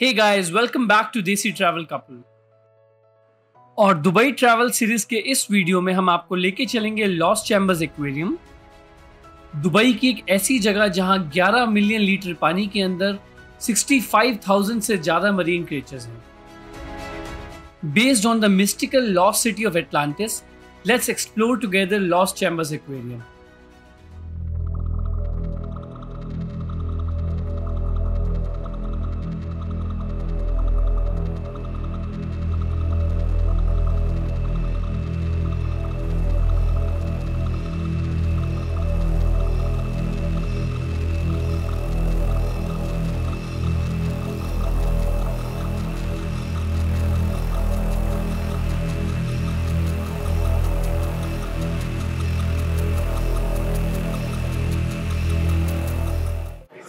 Hey guys, welcome back to Desi travel couple. और Dubai travel series के इस video में हम आपको लेके चलेंगे लॉस्ट चैम्बर्स एक्वेरियम। दुबई की एक ऐसी जगह जहां 11 मिलियन लीटर पानी के अंदर 65,000 से ज्यादा मरीन क्रिएचर्स हैं। Based on the mystical lost city of Atlantis, let's explore together lost chambers aquarium.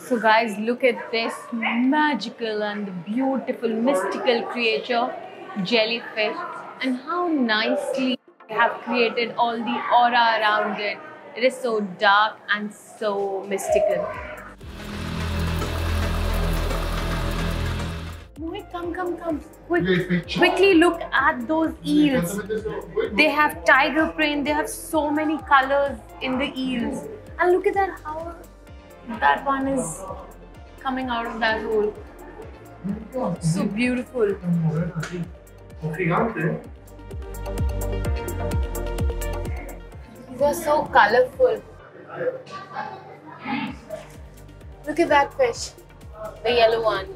So guys, look at this magical and beautiful mystical creature, jellyfish, and how nicely they have created all the aura around it. It is so dark and so mystical. Mohit, come. Quickly look at those eels. They have tiger print, they have so many colors in the eels. And look at that, how that one is coming out of that hole. So beautiful. These are so colorful. Look at that fish, the yellow one.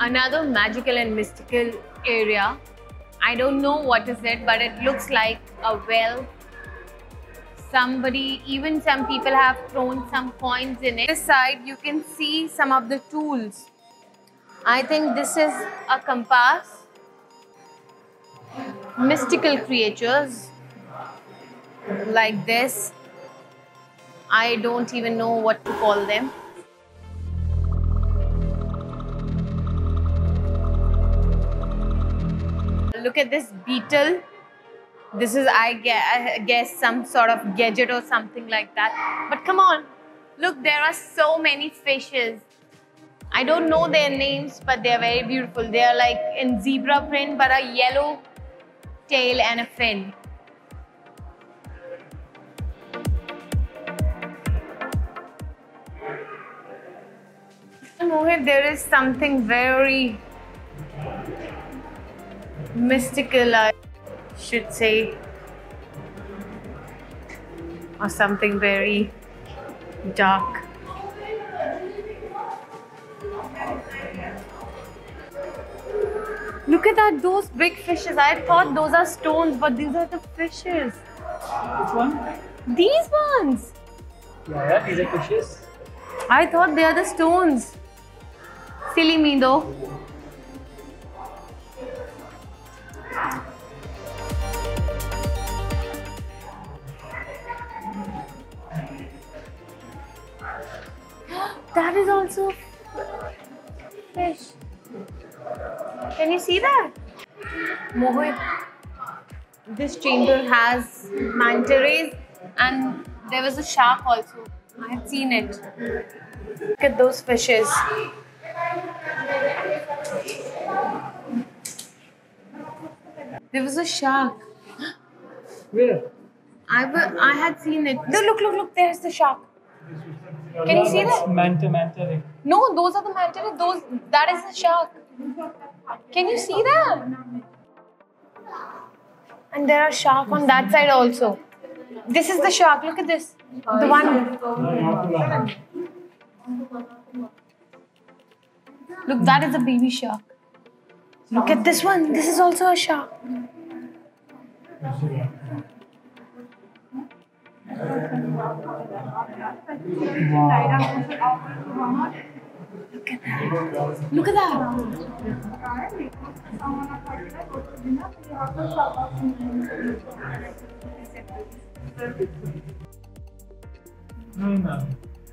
Another magical and mystical area. I don't know what is it, but it looks like a well. Even some people have thrown some coins in it. This side you can see some of the tools. I think this is a compass. Mystical creatures like this. I don't even know what to call them. Look at this beetle. This is, I guess, some sort of gadget or something like that. But come on, look, there are so many fishes. I don't know their names, but they are very beautiful. They are like in zebra print, but a yellow tail and a fin. Mohit, there is something very mystical, I should say, or something very dark. Look at that, those big fishes. I thought those are stones, but these are the fishes. Which one? These ones. Yeah, these are fishes. I thought they are the stones. Silly me though. That is also fish. Can you see that? Mohit, this chamber has manta rays and there was a shark also. I had seen it. Look at those fishes. There was a shark. Where? I had seen it. Look, there's the shark. Can you see that? Manta ray. No, those are the manta rays. That is the shark. Can you see that? And there are sharks on that side also. This is the shark. Look at this. The one. Look, that is a baby shark. Look at this one. This is also a shark. Look at that.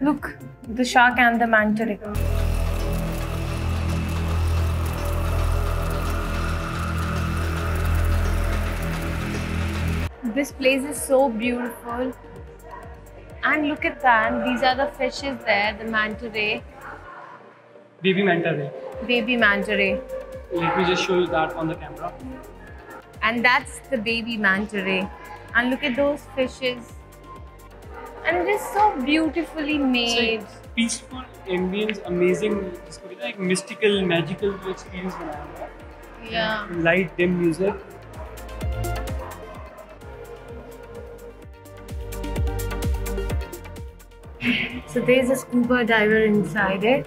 Look, the shark and the manta ray. This place is so beautiful. And look at that. These are the fishes there, the manta ray. Baby manta ray. Baby manta ray. Let me just show you that on the camera. And that's the baby manta ray. And look at those fishes. And it is so beautifully made. It's like peaceful ambience, amazing. इसको कहते हैं एक mystical, magical experience बनाया हुआ है. Yeah. Light, dim music. So there's a scuba diver inside it.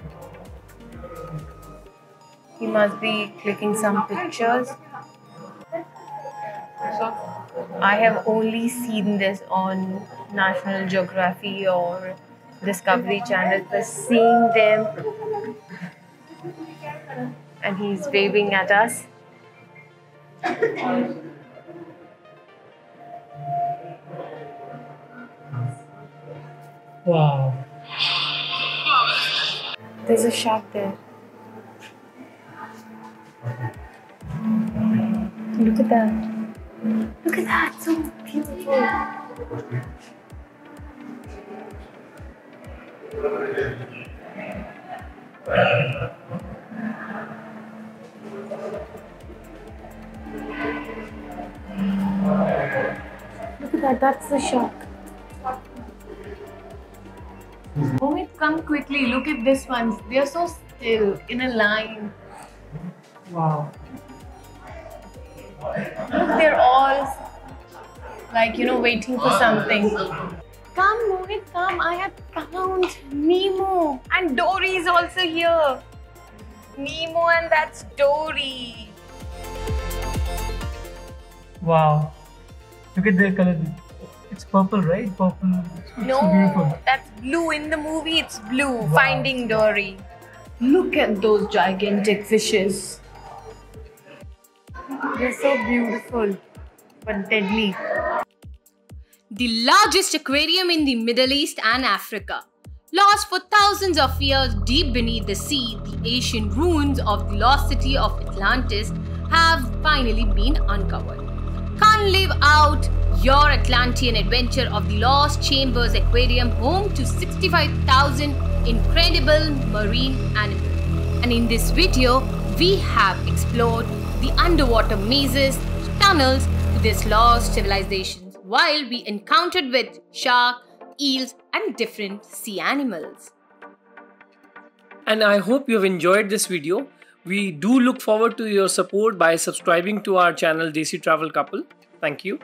He must be clicking some pictures. I have only seen this on National Geography or Discovery Channel, but seeing them, and he's waving at us. Wow. There's a shark there. Look at that. Look at that, so beautiful. Look at that, that's the shark. Mohit, come quickly, look at this one. They are so still, in a line. Wow. Look, they're all like, waiting for something. Come, Mohit, come. I have found Nemo. And Dory is also here. Nemo, and that's Dory. Wow. Look at their color. It's purple, right? Purple. It's No, so beautiful. that's blue. In the movie, it's blue. Wow. Finding Dory. Look at those gigantic fishes. They're so beautiful, but deadly. The largest aquarium in the Middle East and Africa. Lost for thousands of years deep beneath the sea, the ancient ruins of the lost city of Atlantis have finally been uncovered. Can't live out your Atlantean adventure of the Lost Chambers Aquarium, home to 65,000 incredible marine animals. And in this video, we have explored the underwater mazes, tunnels to this lost civilizations, while we encountered with shark, eels and different sea animals. And I hope you have enjoyed this video. We do look forward to your support by subscribing to our channel Desi Travel Couple. Thank you.